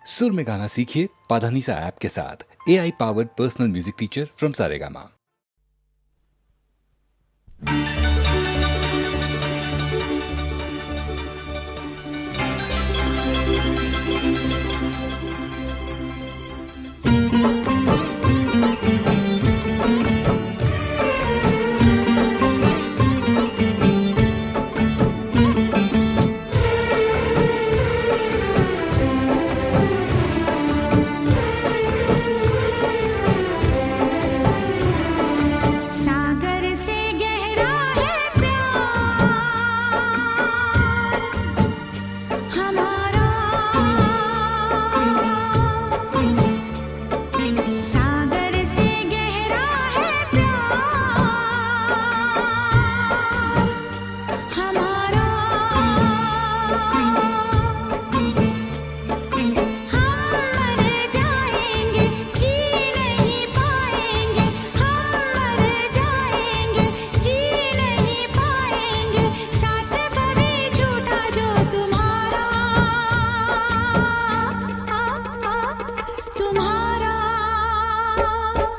सुर में गाना सीखिए पाधानीसा ऐप के साथ। AI powered personal music teacher from Saregama.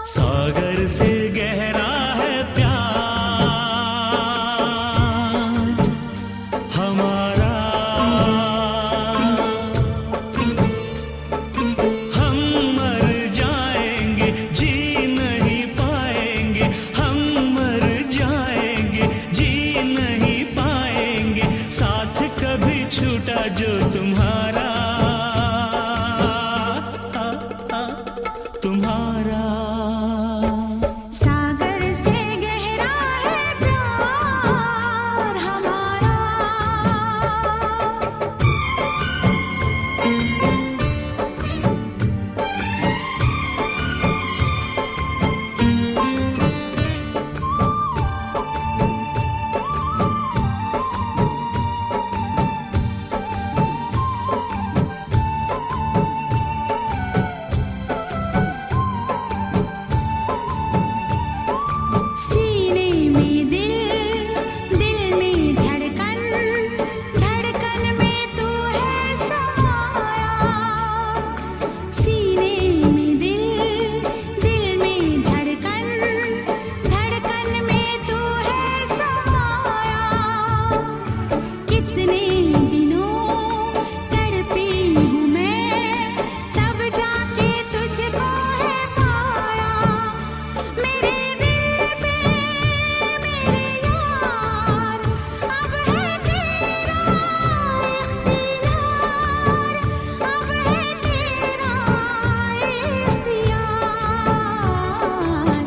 सागर से गहरा है प्यार हमारा, हम मर जाएंगे जी नहीं पाएंगे, हम मर जाएंगे जी नहीं पाएंगे, साथ कभी छूटा जो तुम्हारा तुम्हारा।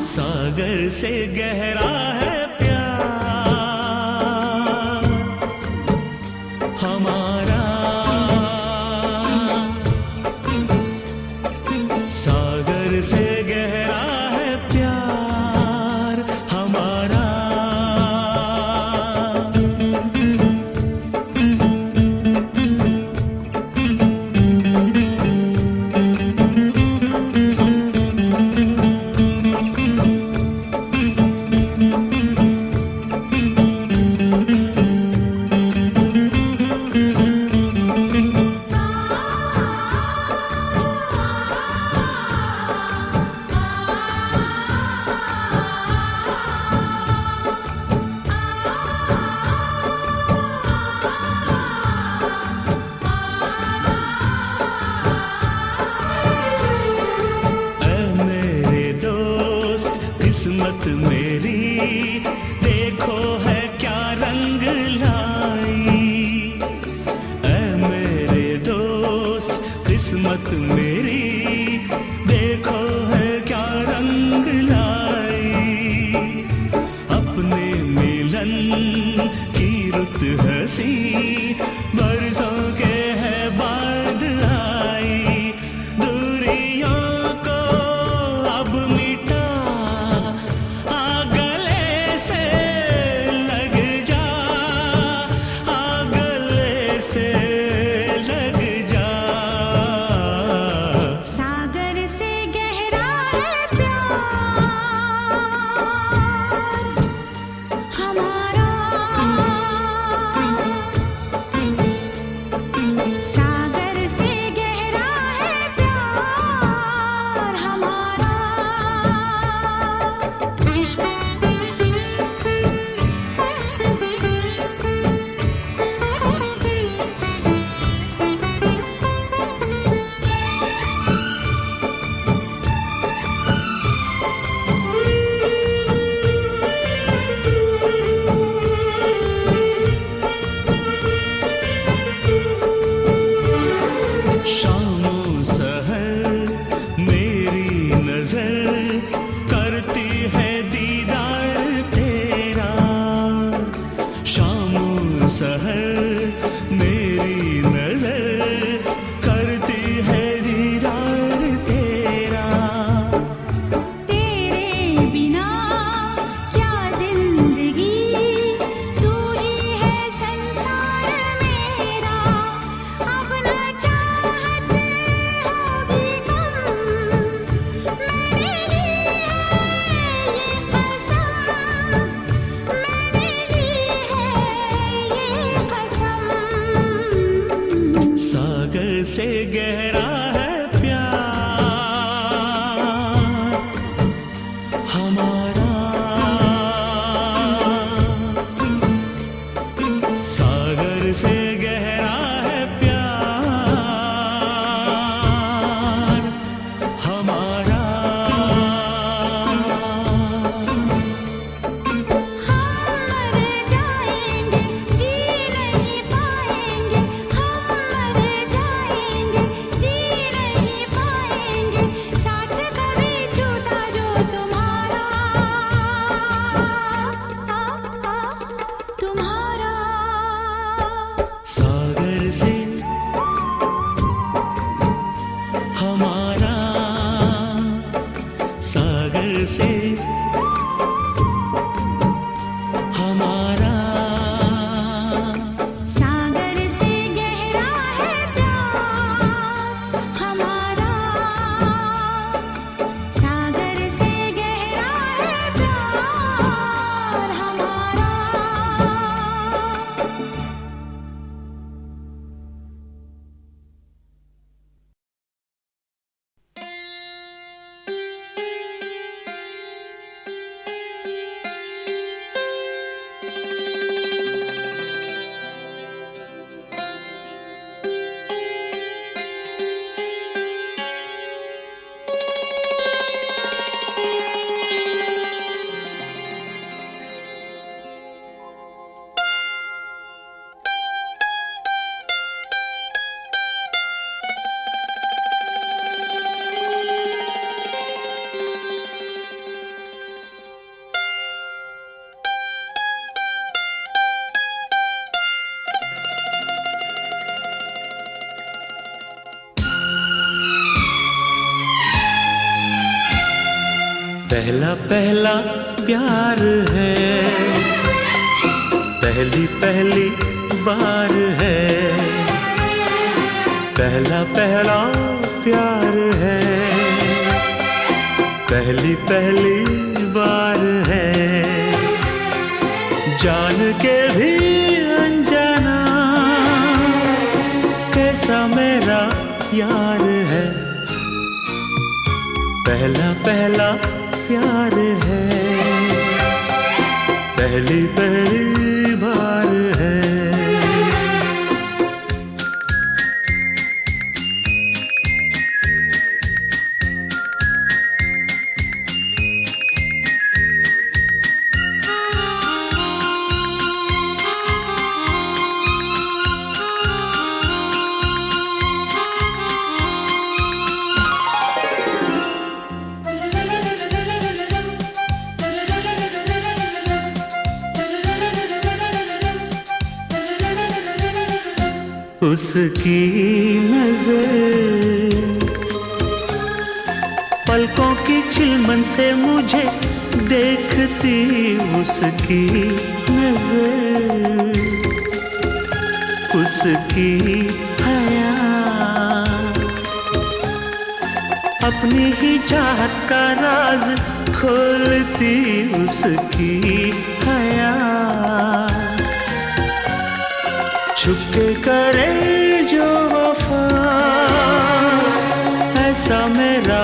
सागर से गहरा है प्यार हमारा, सागर से गहरा है प्यार हमारा। किस्मत मेरी देखो है क्या रंग लाई, ऐ मेरे दोस्त किस्मत मेरी देखो है क्या रंग लाई। अपने मिलन की रुत हंसी बरसों के है बाद आई, दूरियों को अब मिटा से लग जा। सागर से गहरा शामों सहर मेरी नजर करती है दीदार तेरा, शामों सहर मेरी नजर करती है दीदार तेरा। तेरे बिना क्या जिंदगी, तू ही है संसार मेरा। अब न चाहत होगी कम, मैंने ली है ये कसम, मैंने ली है ये कसम। सागर से गहरा है प्यार हमारा, सागर से गहरा है प्यार हमारा। हम मर जाएंगे जी नहीं पाएंगे, हम मर जाएंगे जी नहीं पाएंगे, साथ कभी छूटा जो तुम्हारा, तुम्हारा। सागर से हमारा, सागर से हमारा। सागर से गहरा है प्यार हमारा, सागर से गहरा है प्यार हमारा। पहला पहला प्यार है, पहली पहली बार है, पहला पहला प्यार है, पहली पहली बार है, जान के भी अनजाना कैसा मेरा यार है। पहला पहला प्यार है, पहली पहली बार है। उसकी नजर पलकों की चिलमन से मुझे देखती, उसकी नजर उसकी हया अपनी ही चाहत का राज खोलती, उसकी हया छुपके करे जो वफा ऐसा मेरा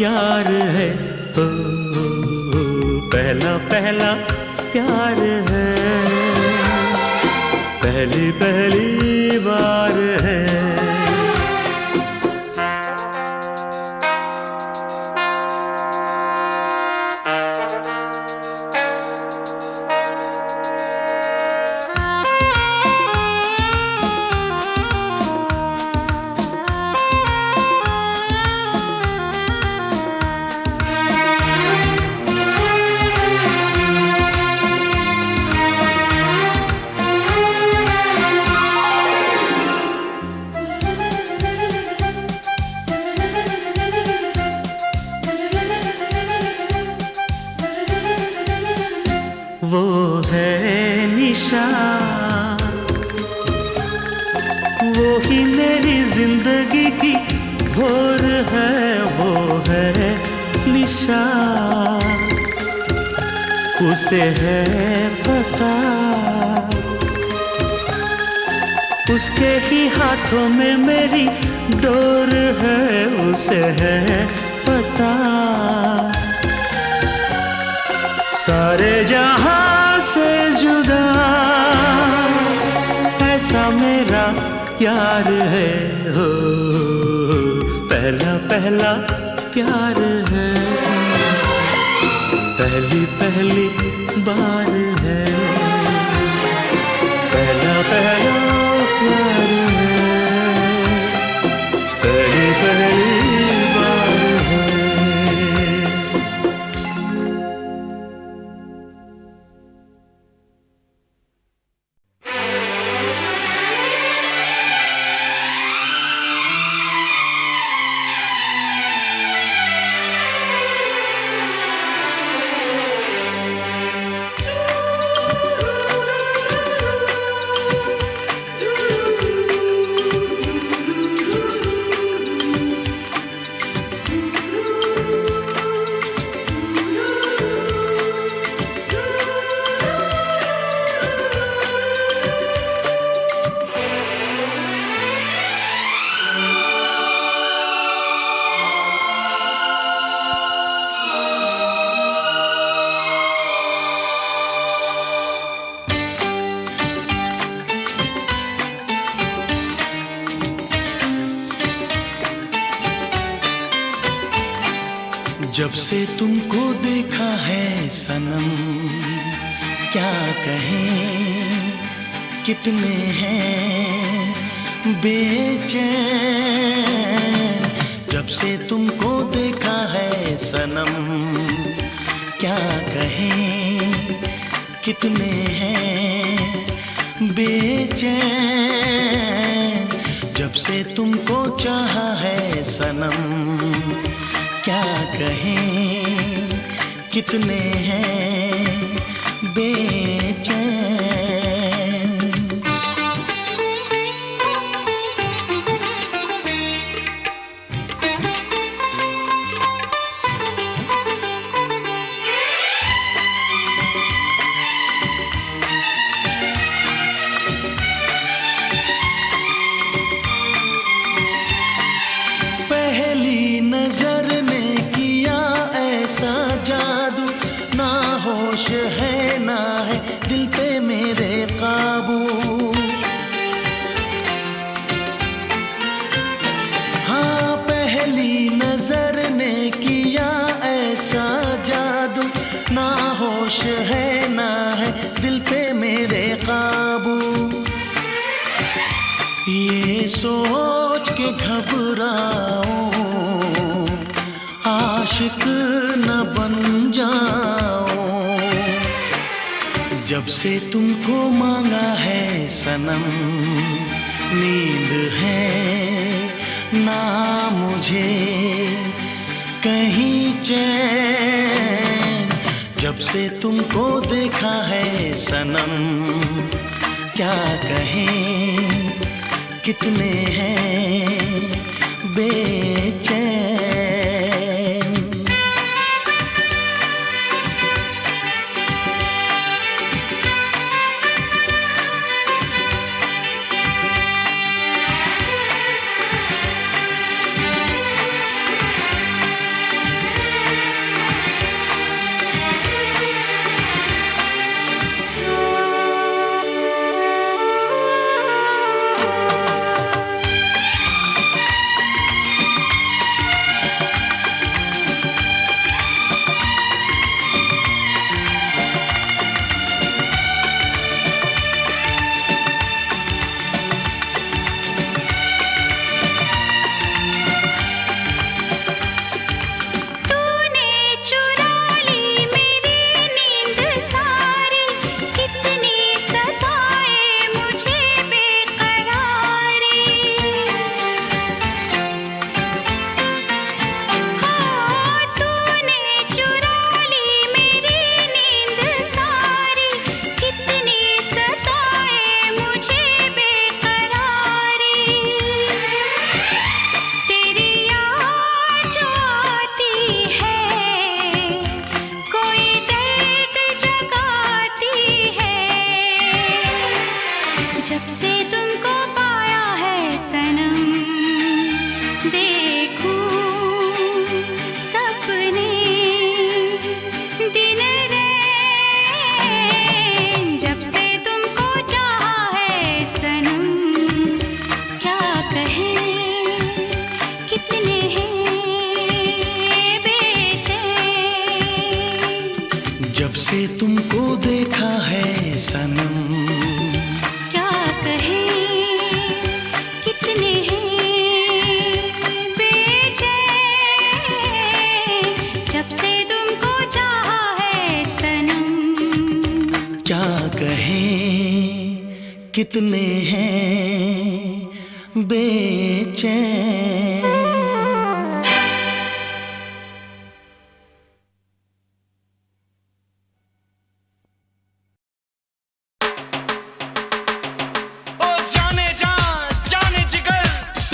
यार है। ओ, पहला पहला प्यार है, पहली पहली बार है। भोर है वो है निशा, उसे है पता, उसके ही हाथों में मेरी डोर है, उसे है पता। सारे जहां से जुदा ऐसा मेरा यार है, हो पहला पहला प्यार है, पहली पहली बार है, पहला पहला प्यार है, पहली पहली बार है। जब से तुमको देखा है सनम, क्या कहें कितने हैं बेचैन। जब से तुमको देखा है सनम, क्या कहें कितने हैं बेचैन। जब से तुमको चाहा है सनम, क्या कहें कितने हैं बेचैन। पहली नजर ने किया ऐसा जादू, ना होश है ना है दिल पे मेरे काबू। हाँ, पहली नजर ने किया ऐसा जादू, ना होश है ना है दिल पे मेरे काबू। ये सोच के घबराऊं आशिक न बन जाऊं। जब से तुमको मांगा है सनम, नींद है ना मुझे कहीं चैन। जब से तुमको देखा है सनम, क्या कहें कितने हैं बेचैन। जो आती है कोई दर्द जगाती है। जब से तुमको पाया है सनम देखूं सपने दिन रैन। जब से तुमको चाहा है सनम क्या कहें कितने हैं बेचैन। जब से तुमको देखा है सनम क्या कहें कितने हैं बेचैन। जब से तुमको चाहा है सनम क्या कहें कितने हैं बेचैन। ओ जाने जा, जाने जिगर,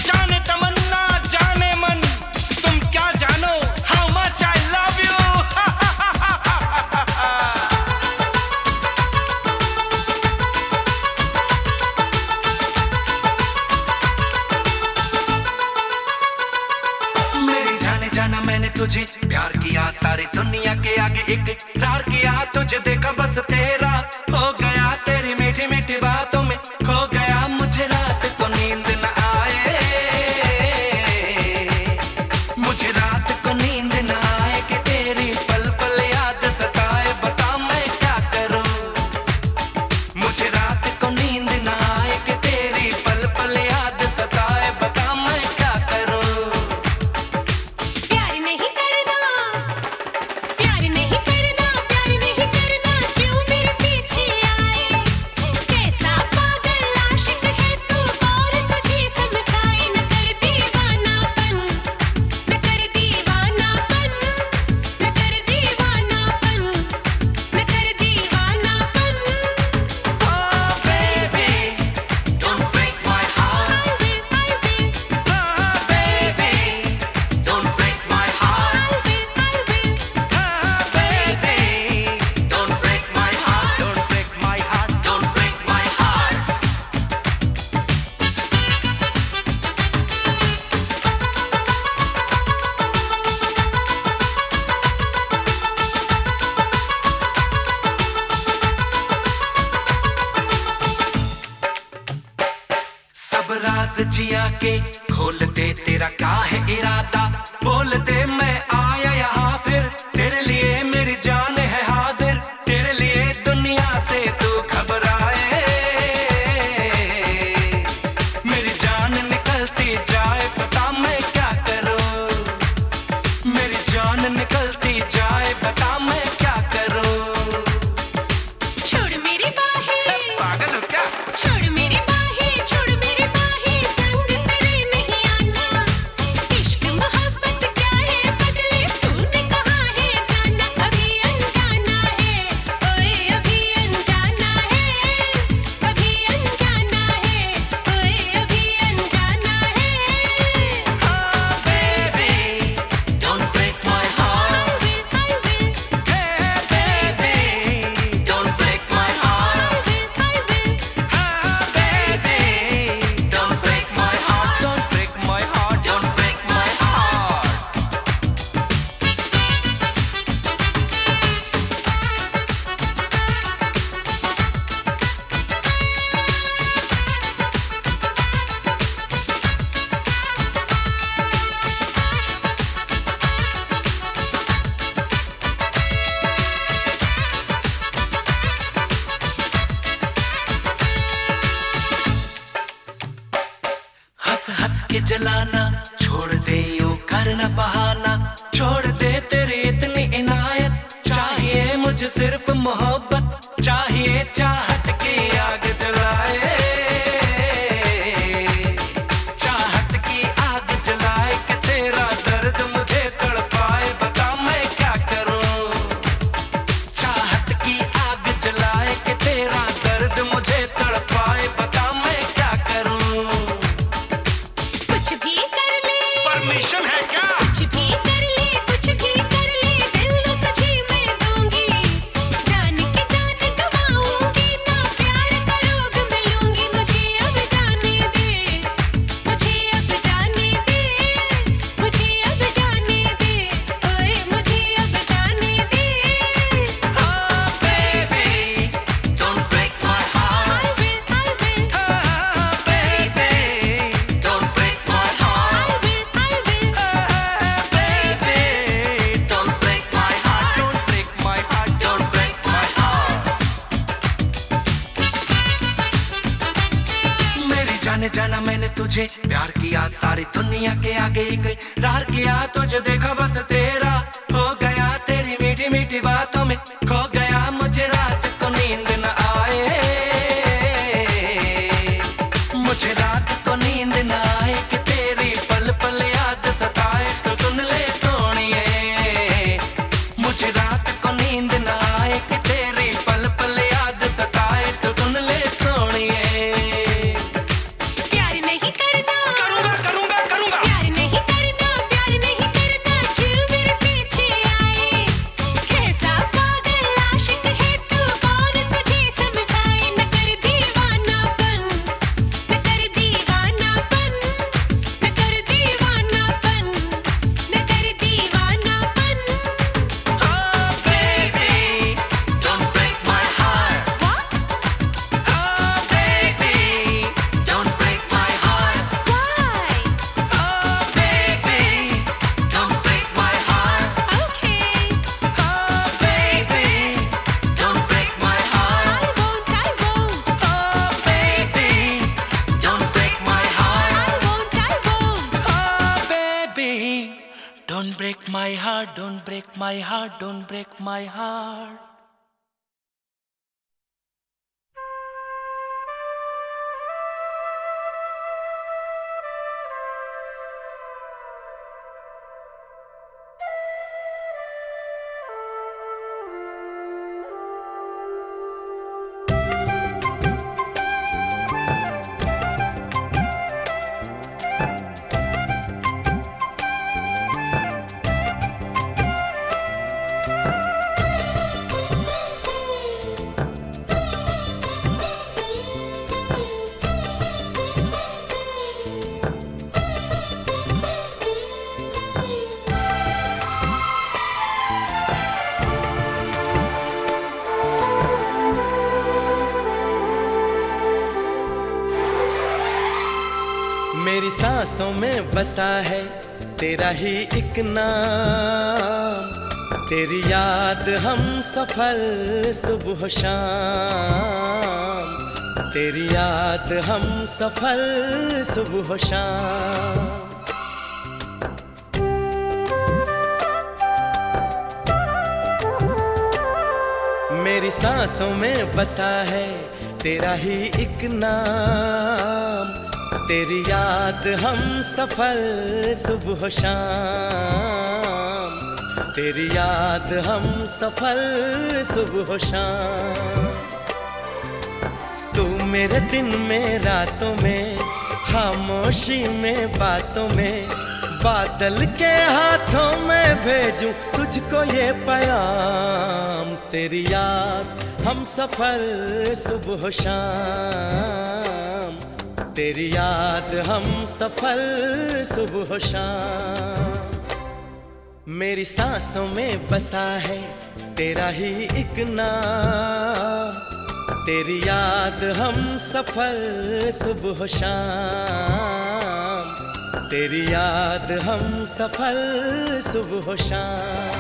जाने तमन्ना, जाने मन, तुम क्या जानो how much I love you। मेरी जाने जाना मैंने तुझे प्यार किया, सारी दुनिया के आगे इकरार किया, तुझे देखा बस तेरा हो गया, तेरी मीठी मीठी बातों में खो गया, मुझे रात को नींद न आए, मुझे रात को नींद न आए कि तेरी पल पल याद सताए, बता मैं क्या करूं। मुझे रात को नींद न आए कि तेरी पल पल याद सताए, बता मैं क्या करूं। प्यार नहीं करना, प्यार नहीं करना, प्यार नहीं करना, क्यों मेरे पीछे आए। कैसा पागल आशिक है तू और तुझे समझाए। न कर दीवानापन, न कर दीवानापन, न कर दीवानापन, न कर दीवानापन। Oh baby, don't break my heart। Oh baby, don't break my heart। Oh baby, don't break my heart, don't break my heart, don't break my heart। सब राज जिया के खोल दे, तेरा क्या है इरादा बोल दे, मैं आया यहाँ फिर तेरे लिए, मेरी जान है हाजिर, तेरे लिए दुनिया से तू घबराए, मेरी जान निकलती जाए, बता मैं क्या करूं। मेरी जान निकलती जाए, बता मैं क्या करूं। छोड़ मेरी बाहें, पागल हो क्या? छोड़ मेरी बाहें, छोड़ मेरी बाहें, संग तेरे नहीं आना। इश्क मोहब्बत क्या है बदले तूने कहा है जाना। अभी अनजाना है, ओए अभी अनजाना है, अभी अनजाना है, ओए अभी अनजाना है। Oh baby, don't break my heart। Hey baby, don't break my heart। Oh baby, don't break my heart, don't break my heart, don't break my heart। हंस हंस के जलाना छोड़ दे, यूं करना बहाना छोड़ दे, तेरी इतनी इनायत चाहिए मुझे सिर्फ मोहब्बत चाहिए, चाहत की आग जलाए, चाहत की आग जलाए कि तेरा दर्द मुझे तड़पाए, बता मैं क्या करूं। चाहत की आग जलाए कि तेरा दर्द मुझे तड़पाए, बता मैं क्या करूं। कुछ भी कर ले, परमिशन है क्या? कुछ भी तुझे प्यार किया सारी दुनिया के आगे इकरार किया तुझे देखा बस तेरा हो गया तेरी मीठी मीठी बातों में खो गया मुझे रात को नींद न आए मुझे रात को नींद न आए कि तेरी पल पल याद सताए तो सुन ले सोनिए मुझे रात को नींद न आए कि तेरी पल पल याद सताए तो सुन ले सोनिए प्यार नहीं करना करूंगा करूंगा करूंगा प्यार नहीं करना क्यों मेरे पीछे आए कैसा पागल आशिक है तू कौन तुझे समझाए न कर दीवानापन न कर दीवानापन न कर दीवानापन न कर दीवानापन Oh baby, don't break my heart. Oh baby, don't break my heart. Why? Oh baby, don't break my heart. Okay, Oh baby, don't break my heart. I won't. Oh baby, don't break my heart. I won't. Oh baby, don't break my heart, don't break my heart, don't break my heart. मेरी सांसों में बसा है तेरा ही एक नाम, तेरी याद हम सफर सुबह शाम, तेरी याद हम सफर सुबह शाम। मेरी सांसों में बसा है तेरा ही एक नाम, तेरी याद हम सफर सुबह शाम, तेरी याद हम सफर सुबह शाम। तू मेरे दिन में रातों में खामोशी में बातों में, बादल के हाथों में भेजूं तुझको ये पैगाम, तेरी याद हम सफर सुबह शाम, तेरी याद हम सफर सुबह शाम। मेरी सांसों में बसा है तेरा ही एक नाम, तेरी याद हम सफर सुबह शाम, तेरी याद हम सफर सुबह शाम।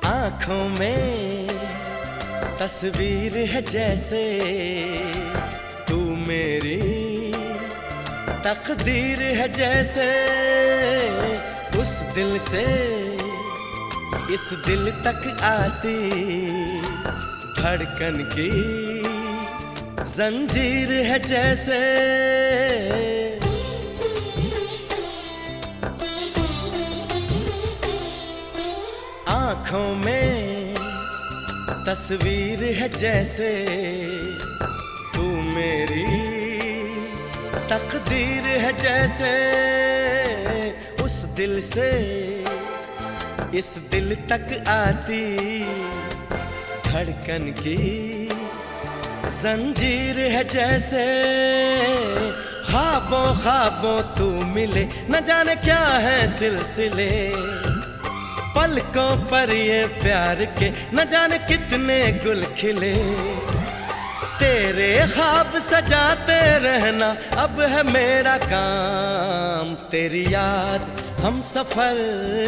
आँखों में तस्वीर है जैसे तू मेरी तकदीर है जैसे, उस दिल से इस दिल तक आती धड़कन की जंजीर है जैसे। आँखों में तस्वीर है जैसे तू मेरी तकदीर है जैसे, उस दिल से इस दिल तक आती धड़कन की जंजीर है जैसे, ख्वाबों ख्वाबों तू मिले, न जाने क्या है सिलसिले। पलकों पर ये प्यार के न जाने कितने गुल खिले। तेरे ख्वाब सजाते रहना अब है मेरा काम। तेरी याद हम सफर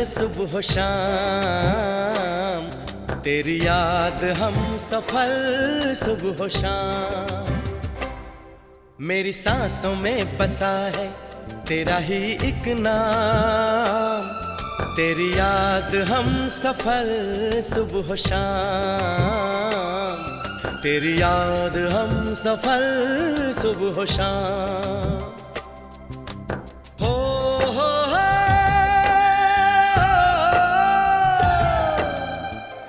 सुबह शाम, तेरी याद हम सफर सुबह शाम। मेरी सांसों में बसा है तेरा ही एक नाम। तेरी याद हम सफर सुबह शाम, तेरी याद हम सफर सुबह शाम। हो हो हो,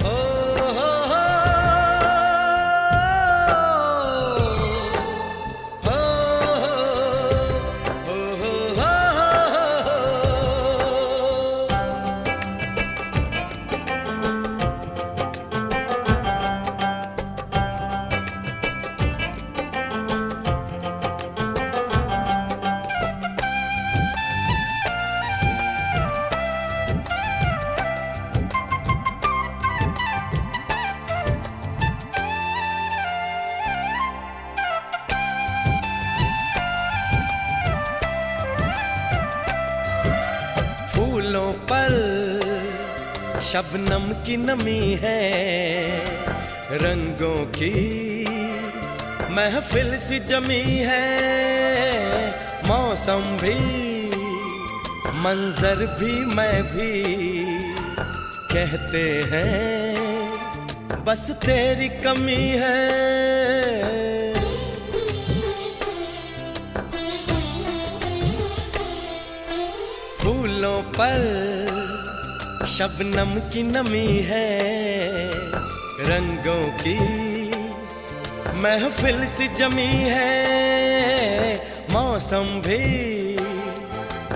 हो हो हो, हो हो हो, फूलों पर शबनम की नमी है, रंगों की महफिल सी जमी है। मौसम भी मंजर भी मैं भी कहते हैं बस तेरी कमी है। फूलों पर शबनम की नमी है, रंगों की महफिल सी जमी है। मौसम भी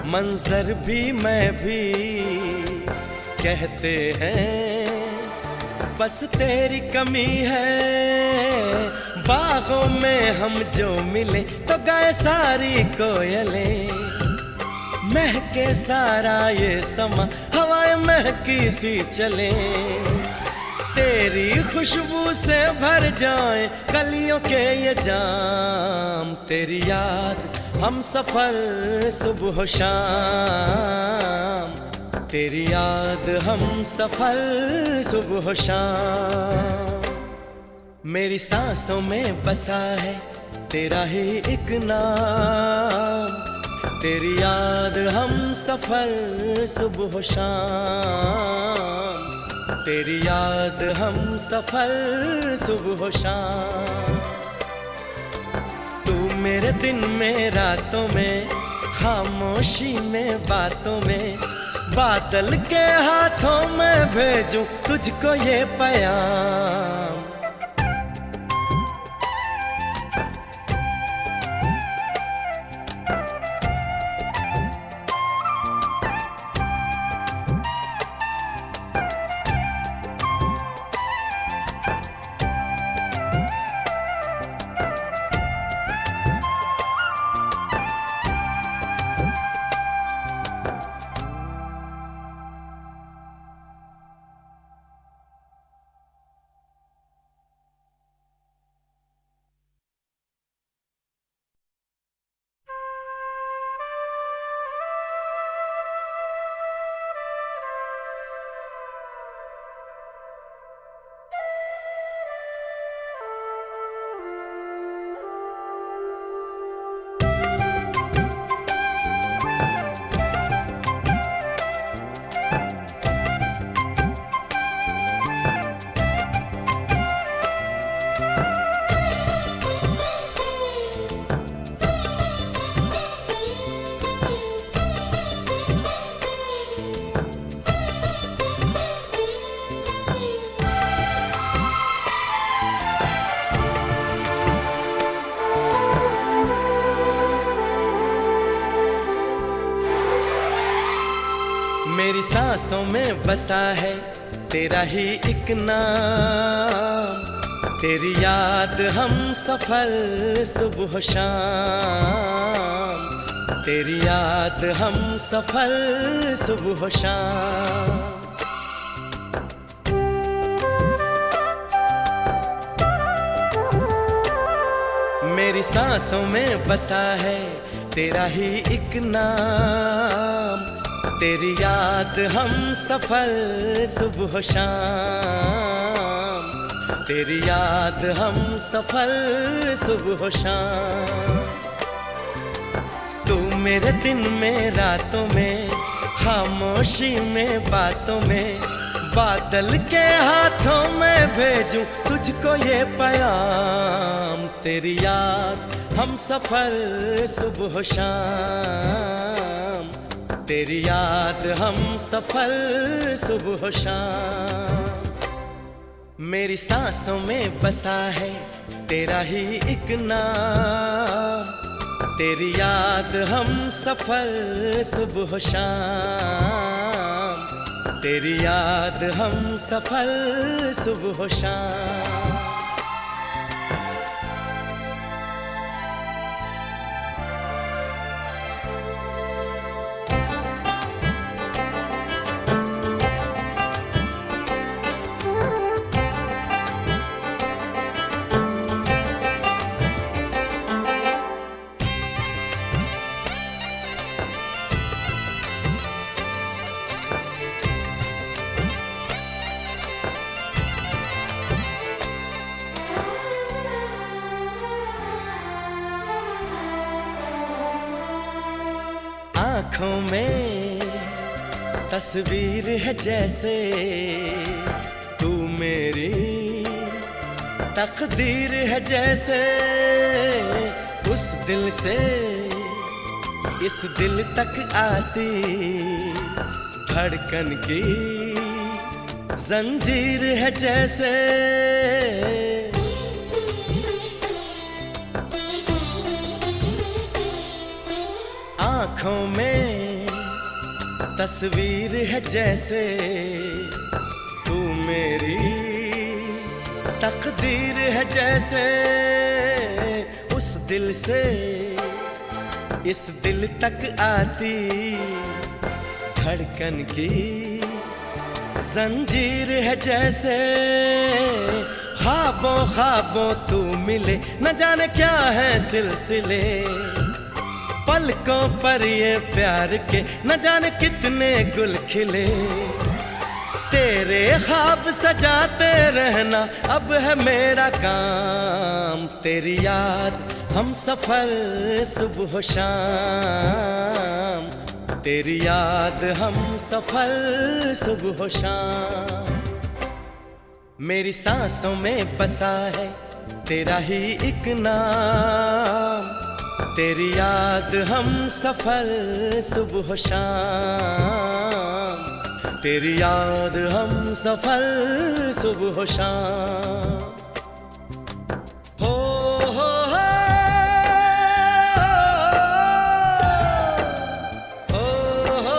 मंजर भी मैं भी कहते हैं बस तेरी कमी है। बागों में हम जो मिले तो गाए सारी कोयलें, महके सारा ये समा हवाएं महकी सी चले। तेरी खुशबू से भर जाए कलियों के ये जाम। तेरी याद हम सफर सुबह शाम, तेरी याद हम सफर सुबह शाम। मेरी सांसों में बसा है तेरा ही एक नाम। तेरी याद हम सफर सुबह शाम, तेरी याद हम सफर सुबह शाम। तू मेरे दिन में रातों में, खामोशी में बातों में, बादल के हाथों में भेजूं तुझको ये पैगाम। मेरी सांसों में बसा है तेरा ही एक नाम। तेरी याद हम सफर सुबह शाम, तेरी याद हम सफर सुबह शाम। मेरी सांसों में बसा है तेरा ही एक नाम, तेरी याद हम सफर सुबह शाम, तेरी याद हम सफर सुबह शाम। तू मेरे दिन में रातों में, खामोशी में बातों में, बादल के हाथों में भेजूं तुझको ये पैगाम। तेरी याद हम सफर सुबह शाम, तेरी याद हम सफर सुबह शाम। मेरी सांसों में बसा है तेरा ही एक नाम, तेरी याद हम सफर सुबह शाम, तेरी याद हम सफर सुबह शाम। आँखों में तस्वीर है जैसे तू मेरी तकदीर है जैसे, उस दिल से इस दिल तक आती धड़कन की जंजीर है जैसे। आँखों में तस्वीर है जैसे तू मेरी तकदीर है जैसे, उस दिल से इस दिल तक आती धड़कन की जंजीर है जैसे। ख्वाबों ख्वाबों तू मिले न जाने क्या है सिलसिले, पलकों पर ये प्यार के न जाने कितने गुल खिले। तेरे ख्वाब सजाते रहना अब है मेरा काम, तेरी याद हम सफर सुबह शाम, तेरी याद हम सफर सुबह शाम। मेरी सांसों में बसा है तेरा ही एक नाम, तेरी याद हम सफर सुबह शाम, तेरी याद हम सफर सुबह शाम। हो हो हो हो हो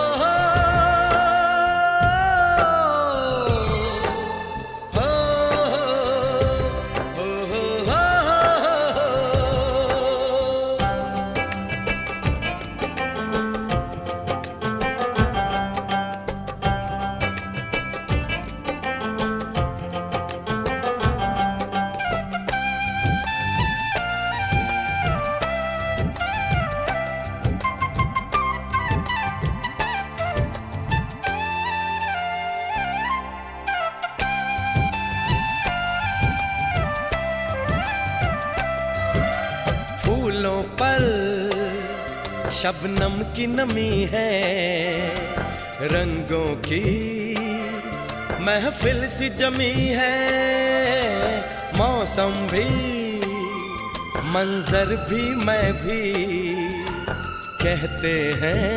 फूलों पर शबनम की नमी है, रंगों की महफिल सी जमी है। मौसम भी मंजर भी मैं भी कहते हैं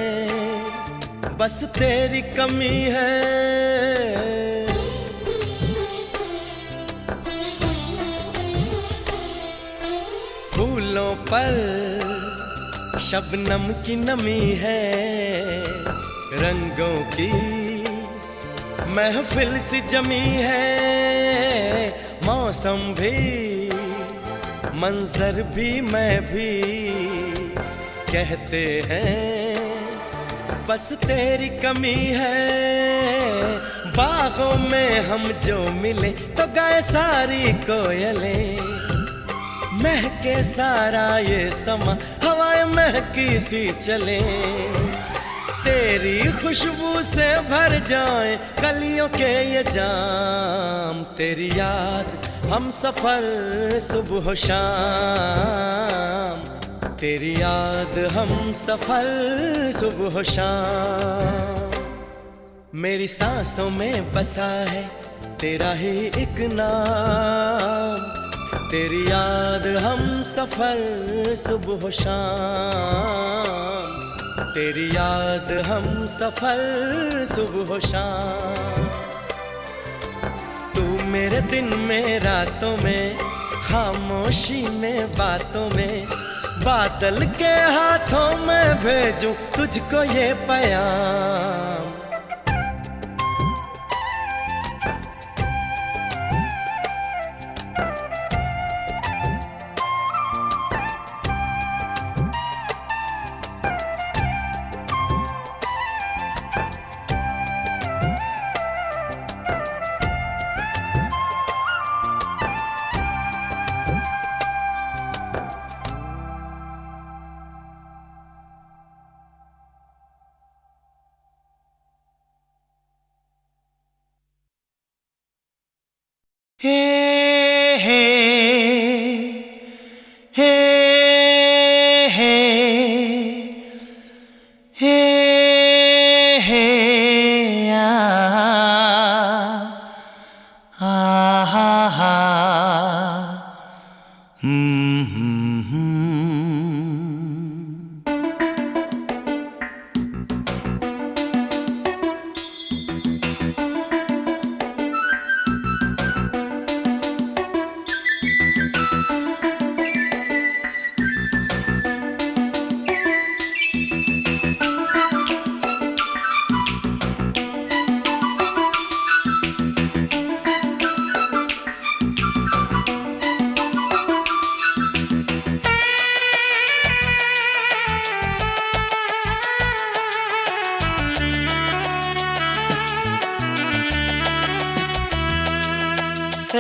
बस तेरी कमी है। फूलों पर शबनम की नमी है, रंगों की महफिल सी जमी है। मौसम भी मंजर भी मैं भी कहते हैं बस तेरी कमी है। बागों में हम जो मिले तो गाए सारी कोयलें, महके सारा ये समा हवाएं महकी सी चले। तेरी खुशबू से भर जाए कलियों के ये जाम, तेरी याद हम सफर सुबह शाम, तेरी याद हम सफर सुबह शाम। मेरी सांसों में बसा है तेरा ही एक नाम, तेरी याद हम सफर सुबह शाम, तेरी याद हम सफर सुबह शाम। तू मेरे दिन में रातों में, खामोशी में बातों में, बादल के हाथों में भेजूं तुझको ये पैगाम। हे हे हे हे हे हे आ हा हा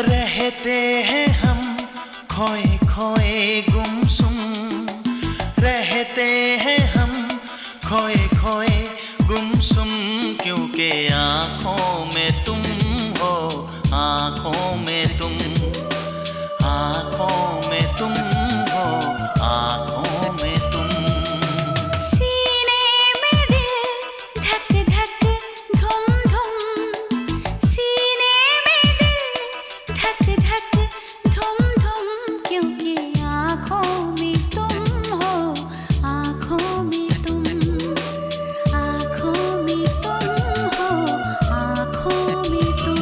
रहते हैं हम खोए खोए गुमसुम, रहते हैं हम खोए खोए गुमसुम, क्योंकि आँखों में तुम हो, आँखों में तुम, आँखों में तुम हो, आँखों में तुम। सीने में दिल धक धक धुम धुम, सीने में दिल धक धक धुम धुम, क्योंकि आँखों में तुम हो, आँखों में तुम, आँखों में तुम हो, आँखों में तुम।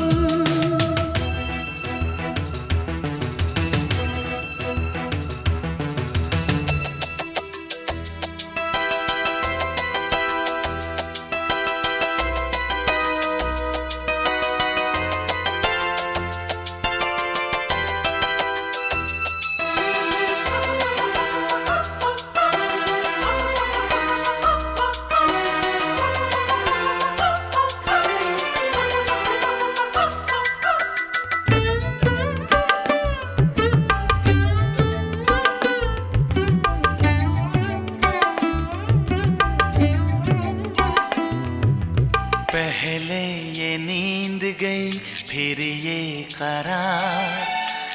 पहले ये नींद गई फिर ये करार,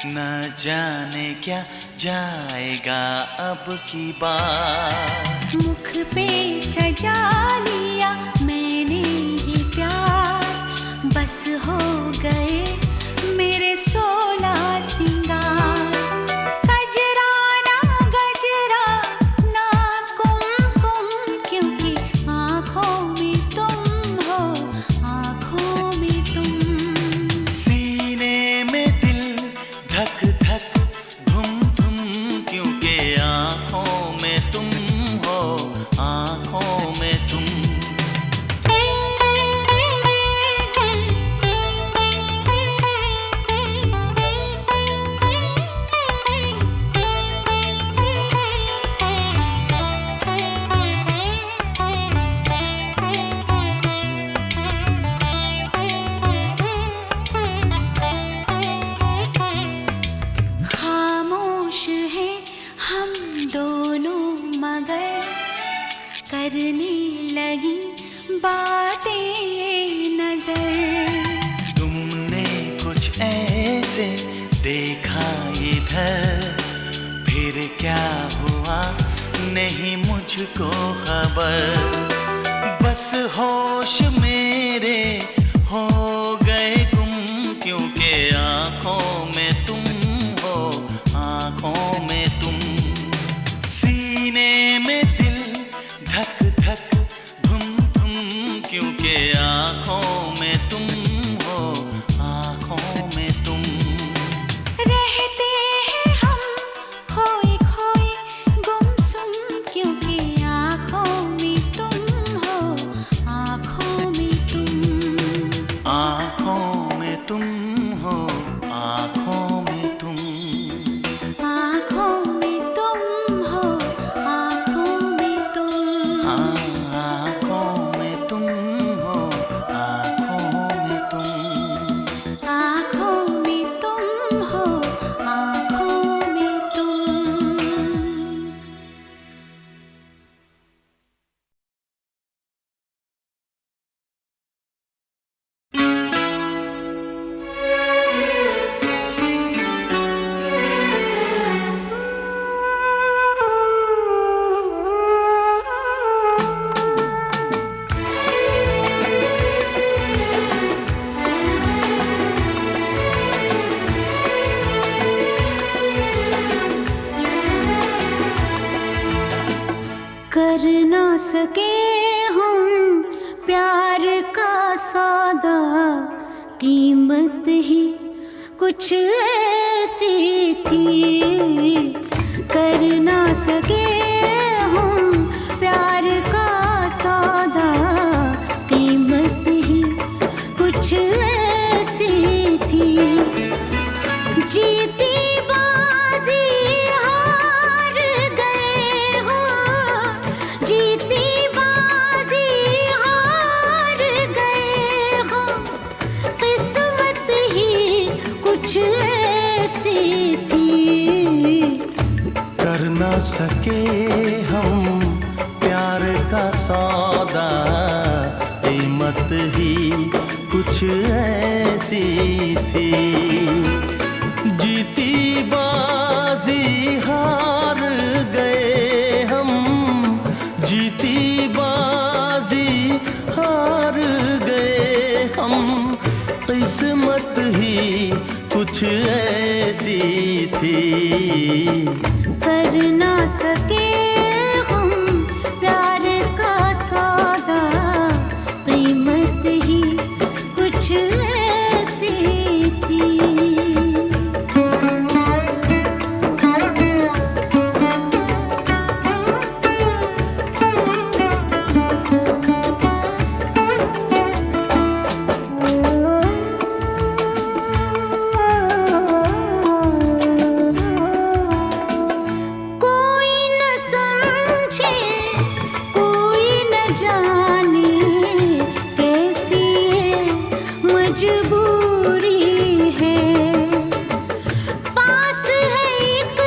न जाने क्या जाएगा अब की बार। मुख पे सजा लिया मैंने ये प्यार, बस हो गए मेरे 16 सिंगार। गजरा ना गजरा ना कुमकुम, क्योंकि आँखों में तुम हो, आँखों में तुम। सीने में दिल धक धक धुम धुम, क्योंकि आँखों में तुम हो, आँखों में तुम। सागर करने लगी बातें नजर। तुमने कुछ ऐसे देखा इधर, फिर क्या हुआ नहीं मुझको खबर। बस होश मेरे हो गए गुम, क्योंकि आंखों में तुम हो, आंखों में तुम। सीने में दिल धक धक धुम धुम, क्योंकि आंखों में तुम हो, आंखों में तुम। रहते हैं हम खोए खोए गुमसुम, क्योंकि आँखों में तुम हो, आँखों में तुम। आँखों में तुम हो, आँखों में तुम। आँखों में तुम हो, आँखों में तुम। आँखों में तुम हो, आँखों में तुम। आँखों में तुम हो, आँखों में तुम। कर ना सके हम प्यार का सौदा, कीमत ही कुछ ऐसी थी। कर ना सके हम प्यार का सौदा, कीमत ही कुछ ऐसी थी। जीती बाजी हार गए हो, जीती बाजी हार गए हो। किस्मत ही कुछ ऐसी थी। कर ना सके हम प्यार का सौदा, कीमत ही कुछ ऐसी थी। जीती बाजी हार गए हम, जीती बाजी हार गए हम। किस्मत ही कुछ ऐसी थी। कर ना सके हम प्यार का सौदा, कीमत ही कुछ ऐसी थी। कोई न समझे, कोई न जाने, कैसी ये मजबूरी है। पास है एक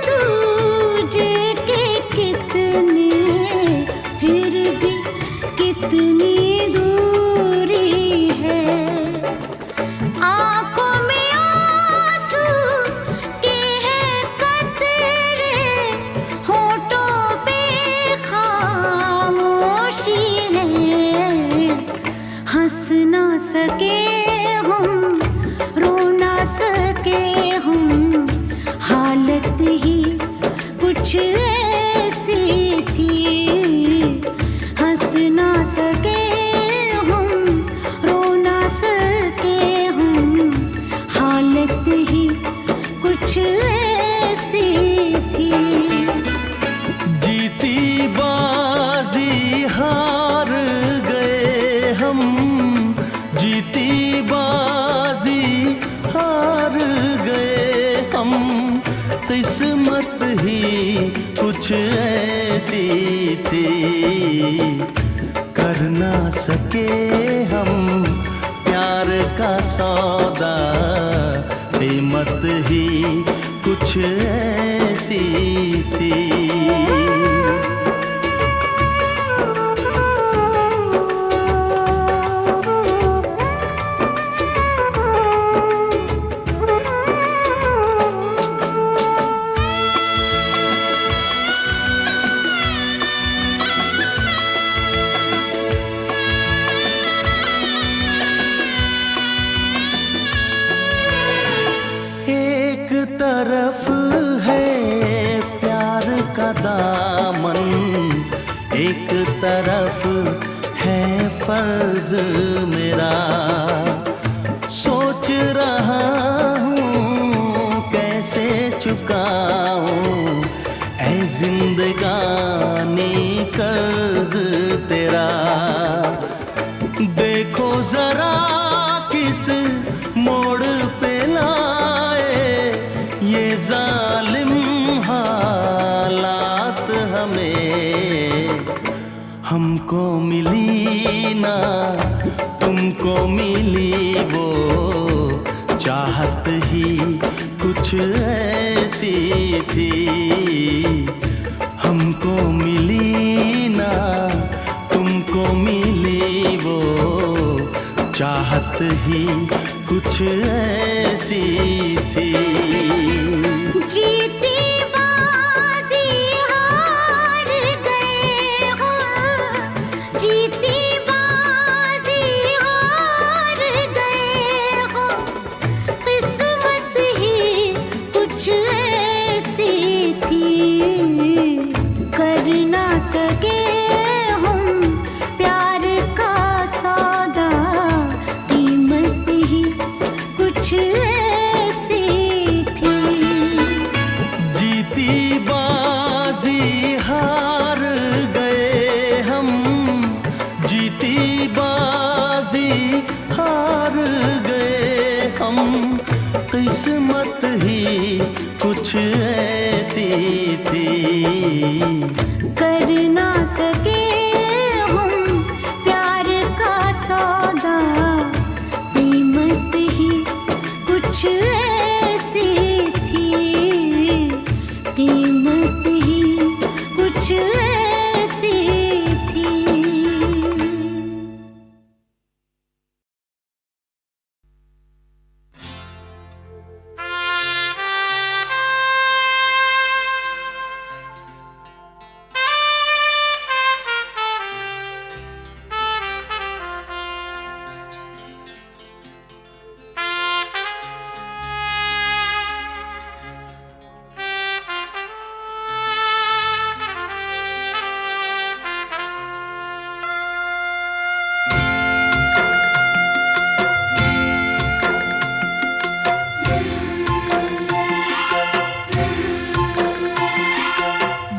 दूजे के कितने, फिर भी कितनी दूरी है। आँखों में आंसू के हैं कतरे, होठों पे खामोशी है। हंस ना सके हम, रो ना सके हम, हालत ही कुछ ऐसी थी। हंस ना सके हम, रो ना सके हम, हालत ही कुछ ऐसी थी। जीती बाजी हार गए हम, जीती बाजी हार गए हम। किस्मत ही कुछ ऐसी थी। कर ना सके हम प्यार का सौदा, कीमत ही कुछ ऐसी थी। दामन, एक तरफ है फर्ज मेरा। सोच रहा हूँ कैसे चुकाऊं ऐ जिंदगानी कर्ज तेरा। देखो जरा किस मोड़ पे लाए ये जालिम हालात हमें। हमको मिली ना तुमको मिली वो चाहत ही कुछ ऐसी थी। हमको मिली ना तुमको मिली वो चाहत ही कुछ ऐसी थी। जीती बाजी हार गए हो, जीती बाजी हार गए हो। किस्मत ही कुछ ऐसी थी, कर ना सके हम प्यार का सौदा। कीमत ही कुछ ऐसी थी। जीती बाजी हार गए हम, जीती बाजी हार गए हम। किस्मत ही कुछ ऐसी थी, कर ना सके हम प्यार का सौदा। कीमत ही कुछ ऐसी थी, कीमत ही कुछ ऐसी थी।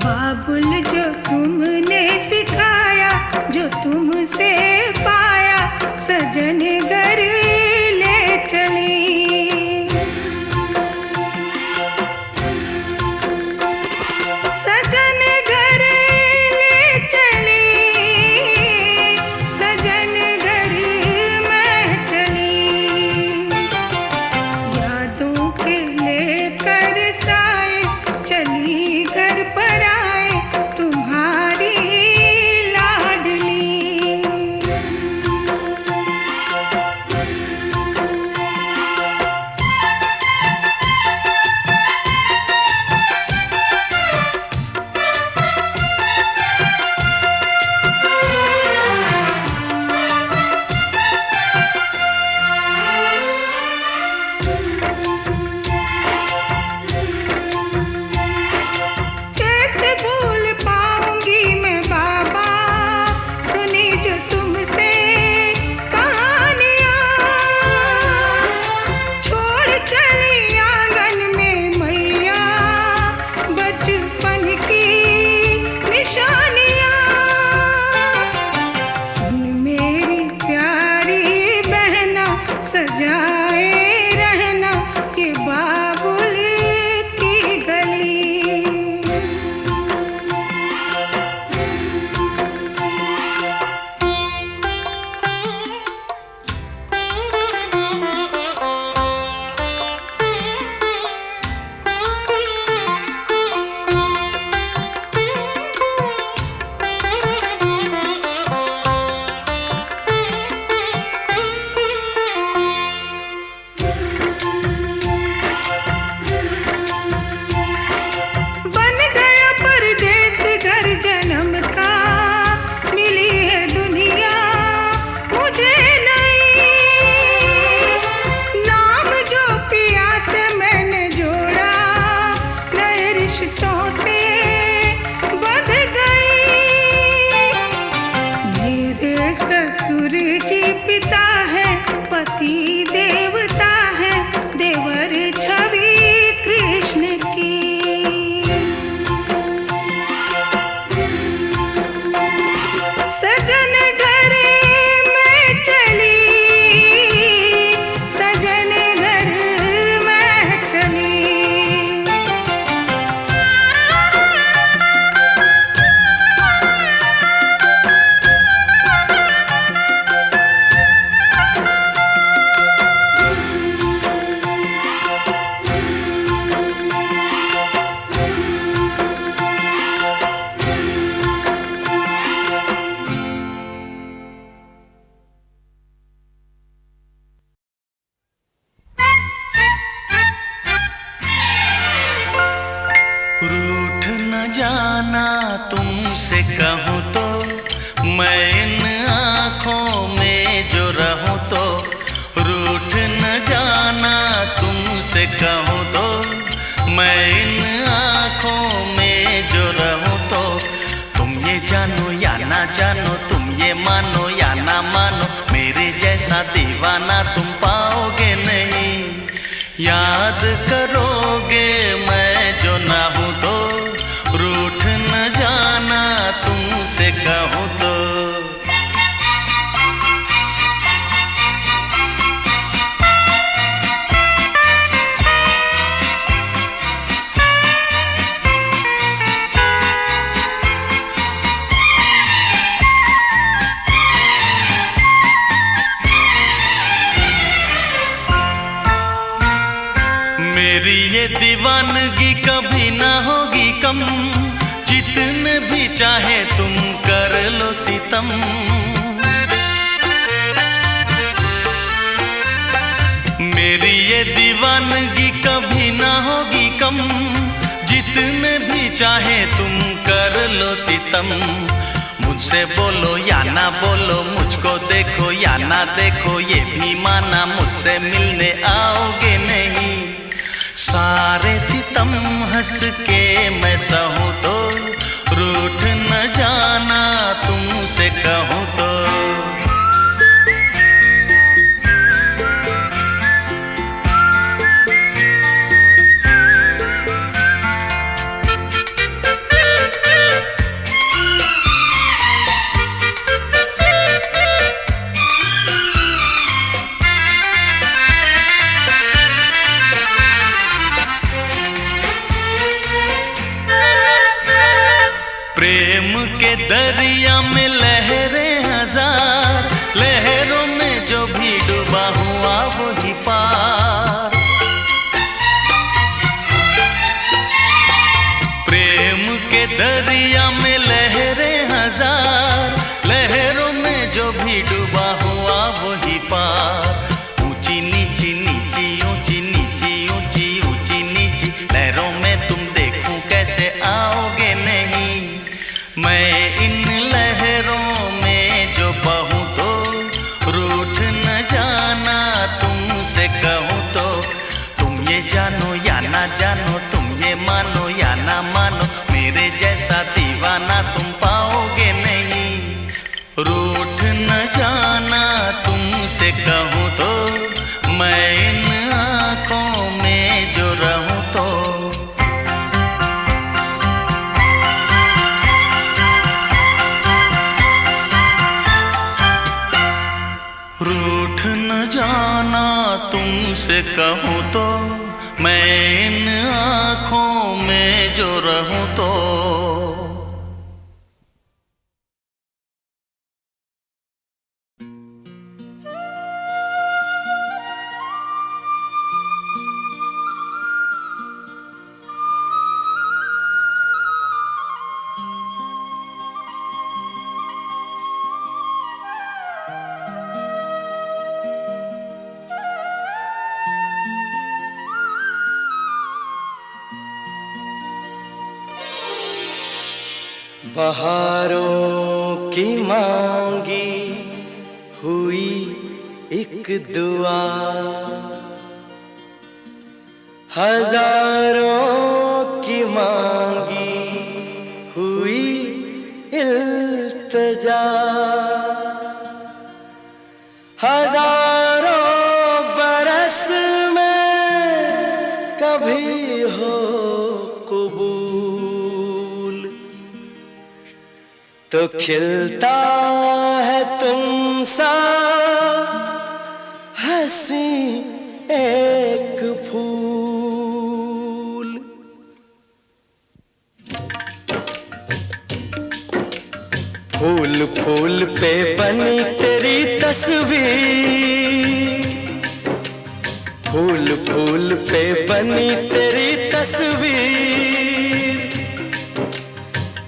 बाबुल जो तुमने सिखाया, जो तुमसे पाया, सजन घर ले चली। सजन घर ले चली, सजन घर मैं चली। यादों के लेकर साए चली घर पर आए तुम्हारी लाडली। कैसे भूल पाऊंगी मैं बाबा, सुनी जो तुमसे कहानियाँ। छोड़ चली आंगन में मैया बचपन की निशानियाँ। सुन मेरी प्यारी बहना, सजाए रहना ये बाबुल की गली। जाना तुमसे कहूँ तो, मैं इन आँखों में जो रहूँ तो, रूठ न जाना तुमसे कहूँ तो, मैं इन आँखों में जो रहूँ तो, तुम ये जानो या ना जानो, तुम ये मानो या ना मानो, मेरे जैसा दीवाना तुम पाओगे नहीं। याद करोगे मैं जो ना हूँ तो, रूठ न जाना तुमसे कहूँ तो। मेरी ये दीवानगी कभी ना होगी कम, जितने भी चाहे तुम कर लो सितम। मेरी ये दीवानगी कभी ना होगी कम, जितने भी चाहे तुम कर लो सितम। मुझसे बोलो या ना बोलो, मुझको देखो या ना देखो, ये भी माना मुझसे मिलने आओगे नहीं। सारे सितम हंस के मैं सहूँ तो, रूठ न जाना तुमसे कहूँ तो। प्रेम के दरिया में लहरें हजार, लहरों में जो भी डूबा हुआ वही पार। प्रेम के दरिया में लहरें हजार, लहरों में जो भी डूबा हुआ वही पार। ऊंची नीची नीची ऊंची नीची ऊंची ऊंची नीची लहरों में तुम देखूं कैसे आओगे नहीं। मैं इन लहरों में जो बहूँ तो, रूठ न जाना तुमसे कहूँ तो। तुम ये जानो या ना जानो, तुम ये मानो या ना मानो, मेरे जैसा दीवाना तुम पाओगे नहीं। रूठ न जाना तुमसे कहूँ तो, मैं इन आँखों में जो रहूँ तो। रूठ न जाना तुमसे कहूँ तो, मैं इन आँखों में जो रहूँ तो। बहारों की मांगी हुई एक दुआ, हजारों की मांगी हुई इल्तिजा, हजारों बरस में कभी हो तो खिलता है तुमसा हंसी एक फूल। फूल फूल पे बनी तेरी तस्वीर, फूल फूल पे बनी तेरी तस्वीर,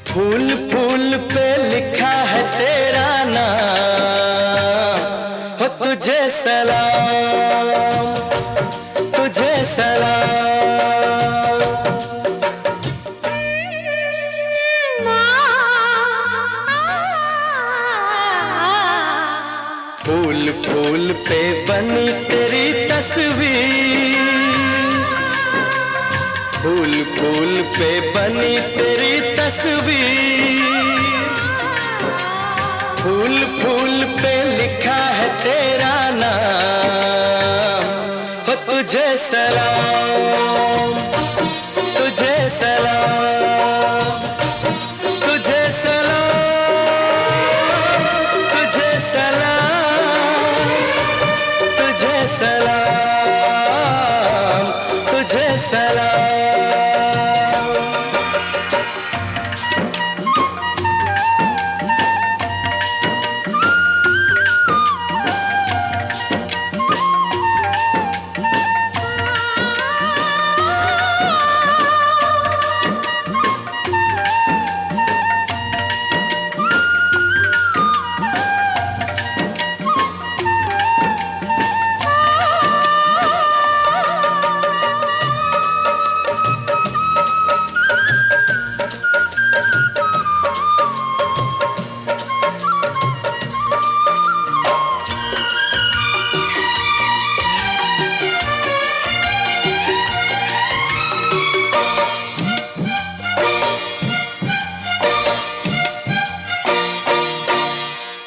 फूल फूल पे लिखा है तेरा नाम। हो तुझे सलाम, तुझे सलाम। फूल पे बनी तेरी तस्वीर, फूल फूल पे बनी तेरी तस्वीर, फूल फूल पे लिखा है तेरा नाम। हो तुझे सलाम, तुझे सलाम, तुझे सलाम, तुझे सलाम, तुझे सलाम, तुझे सलाम।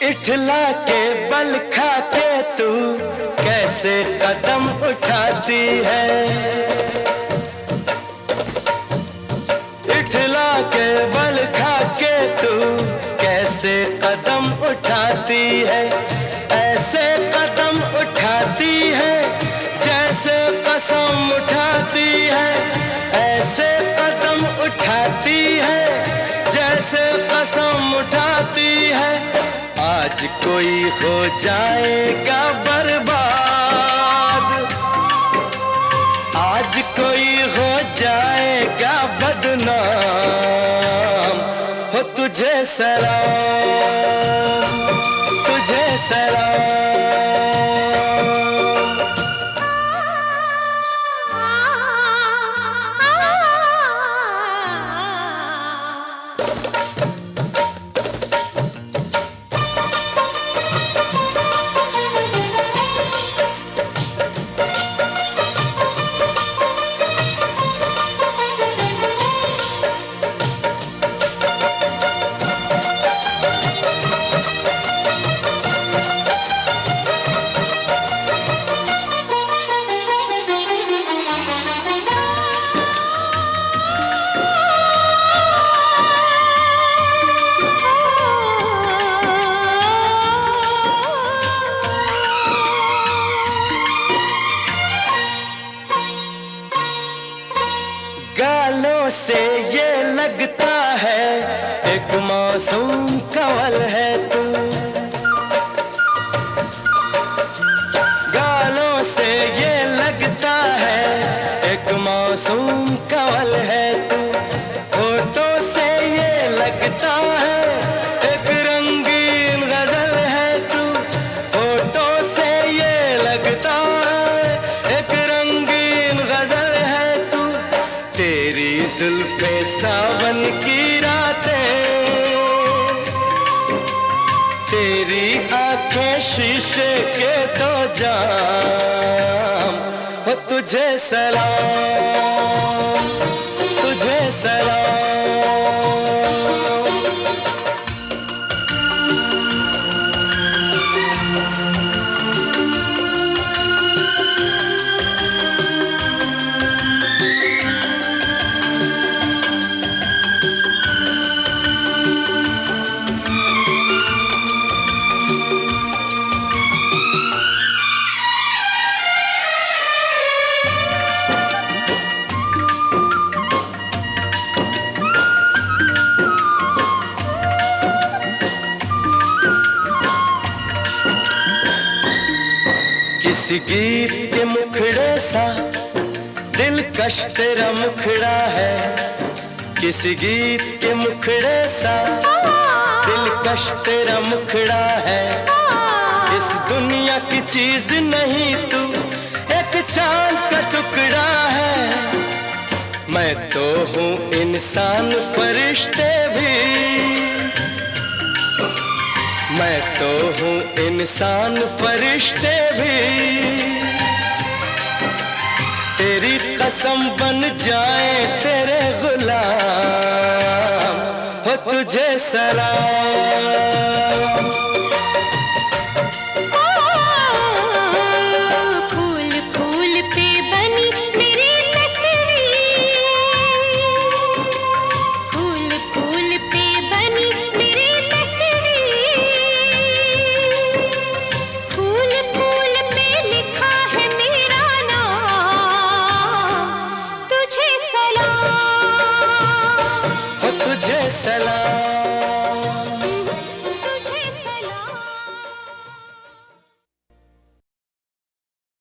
इठला के बल खा के तू कैसे कदम उठाती है, इठला के बल खा के तू कैसे कदम उठाती है, ऐसे कदम उठाती है जैसे कसम उठाती है, ऐसे कदम उठाती है जैसे कसम उठाती है। आज कोई हो जाएगा बर्बाद, आज कोई हो जाएगा बदनाम। हो तुझे सलाम, तुझे सलाम। गालों से ये लगता है एक मासूम कंवल है तू, गालों से ये लगता है एक मासूम कंवल है तू, होठों से ये लगता है एक रंगीन गजल है तू, होठों से ये लगता है एक रंगीन गजल है तू। तेरी जुल्फे सावन की रातें, तेरी आंखें शीशे के दो जाम। हो तुझे सलाम, तुझे सलाम। किसी गीत के मुखड़े सा दिलकश तेरा मुखड़ा है, किसी गीत के मुखड़े सा दिलकश तेरा मुखड़ा है। इस दुनिया की चीज नहीं तू एक चांद का टुकड़ा है। मैं तो हूँ इंसान फरिश्ते भी, मैं तो हूँ इंसान फरिश्ते भी तेरी कसम बन जाए तेरे गुलाम हो तुझे सलाम। फूल फूल पे बनी मेरी तस्वीर, फूल फूल पे बनी मेरी तस्वीर, फूल फूल पे लिखा है मेरा नाम, तुझे सलाम हो तुझे सलाम।